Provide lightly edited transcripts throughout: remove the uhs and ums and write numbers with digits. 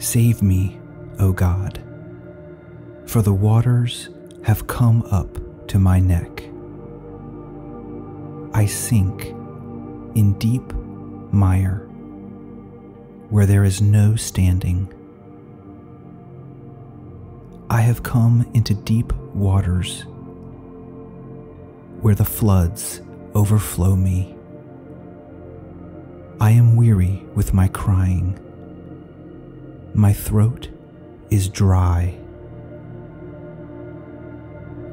Save me, O God, for the waters have come up to my neck. I sink in deep mire where there is no standing. I have come into deep waters where the floods overflow me. I am weary with my crying. My throat is dry.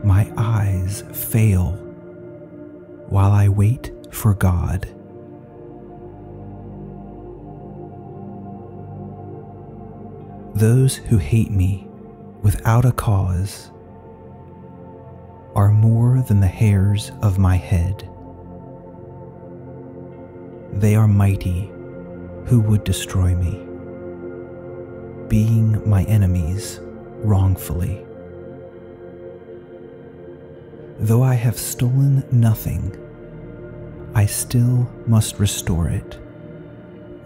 My eyes fail while I wait for God. Those who hate me without a cause are more than the hairs of my head. They are mighty who would destroy me, being my enemies wrongfully. Though I have stolen nothing, I still must restore it.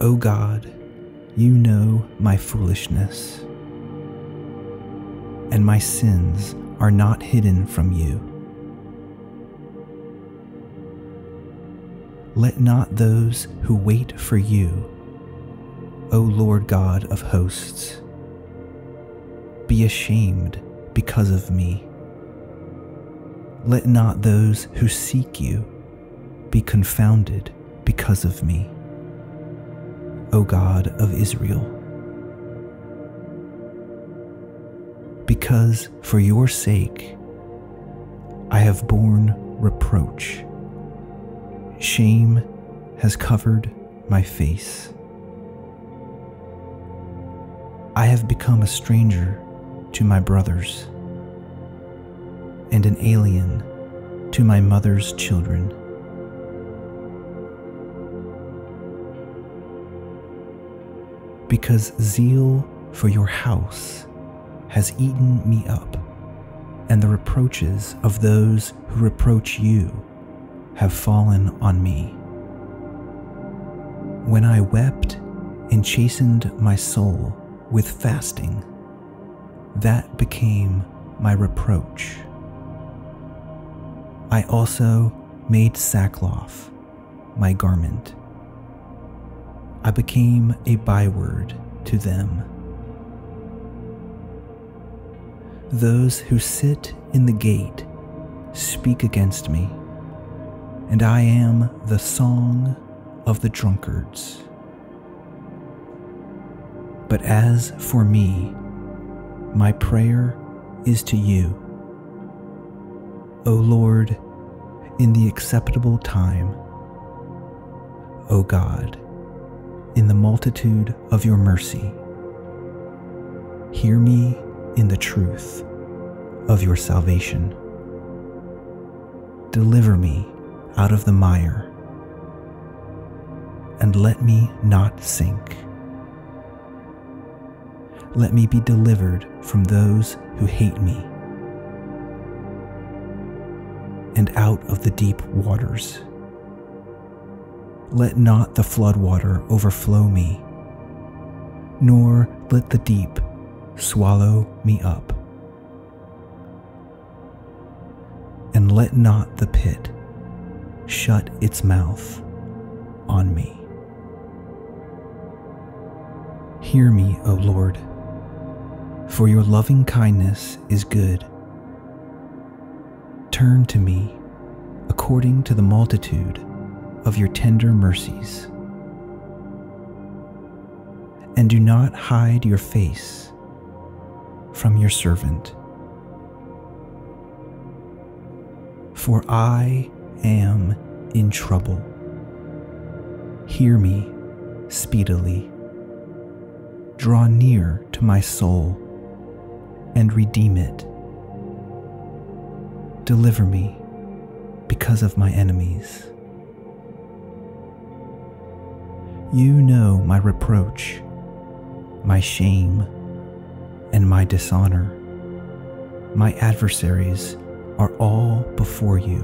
O God, you know my foolishness, and my sins are not hidden from you. Let not those who wait for you, O Lord God of hosts, be ashamed because of me. Let not those who seek you be confounded because of me, O God of Israel. Because for your sake I have borne reproach. Shame has covered my face. I have become a stranger to my brothers and an alien to my mother's children. Because zeal for your house has eaten me up, and the reproaches of those who reproach you have fallen on me. When I wept and chastened my soul with fasting, that became my reproach. I also made sackcloth my garment. I became a byword to them. Those who sit in the gate speak against me, and I am the song of the drunkards. But as for me, my prayer is to you, O Lord, in the acceptable time. O God, in the multitude of your mercy, hear me in the truth of your salvation. Deliver me out of the mire, and let me not sink. Let me be delivered from those who hate me, and out of the deep waters. Let not the floodwater overflow me, nor let the deep swallow me up. And let not the pit shut its mouth on me. Hear me, O Lord, for your loving kindness is good. Turn to me according to the multitude of your tender mercies, and do not hide your face from your servant. For I am in trouble. Hear me speedily. Draw near to my soul and redeem it. Deliver me because of my enemies. You know my reproach, my shame, and my dishonor. My adversaries are all before you.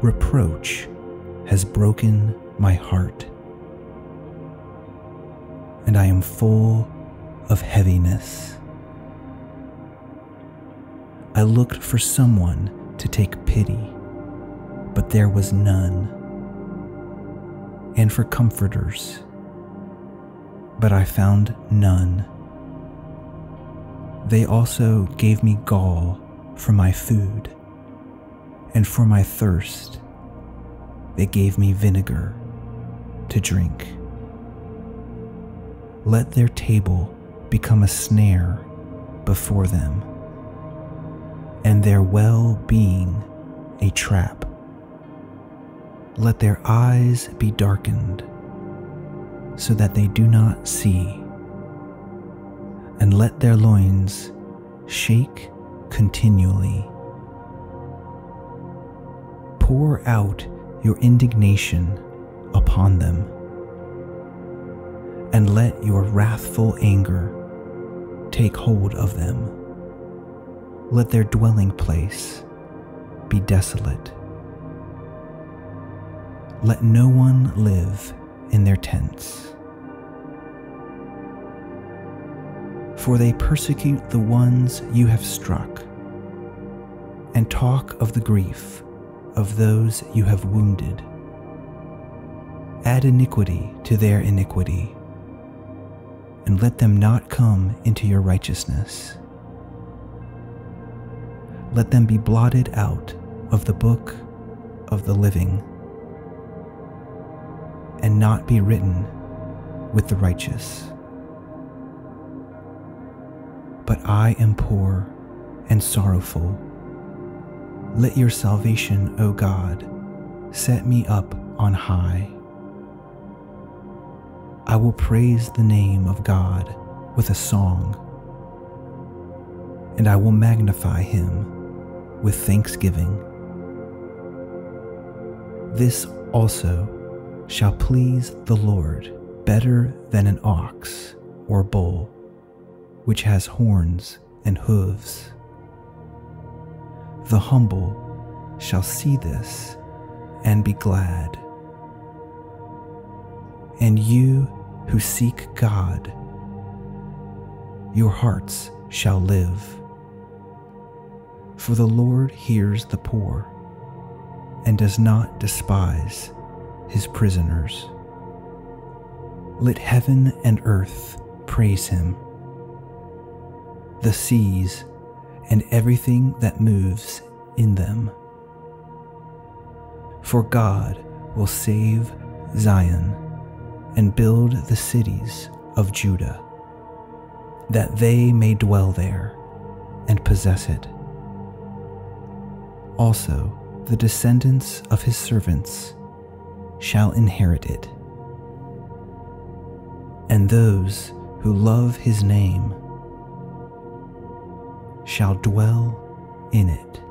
Reproach has broken my heart, and I am full of heaviness. I looked for someone to take pity, but there was none, and for comforters, but I found none. They also gave me gall for my food, and for my thirst they gave me vinegar to drink. Let their table become a snare before them, and their well-being a trap. Let their eyes be darkened, so that they do not see, and let their loins shake continually. Pour out your indignation upon them, and let your wrathful anger take hold of them. Let their dwelling place be desolate. Let no one live in their tents. For they persecute the ones you have struck, and talk of the grief of those you have wounded. Add iniquity to their iniquity, and let them not come into your righteousness. Let them be blotted out of the book of the living, and not be written with the righteous. But I am poor and sorrowful. Let your salvation, O God, set me up on high. I will praise the name of God with a song, and I will magnify him with thanksgiving. This also shall please the Lord better than an ox or bull, which has horns and hooves. The humble shall see this and be glad. And you who seek God, your hearts shall live. For the Lord hears the poor and does not despise his prisoners. Let heaven and earth praise him, the seas and everything that moves in them. For God will save Zion and build the cities of Judah, that they may dwell there and possess it. Also, the descendants of his servants shall inherit it, and those who love his name shall dwell in it.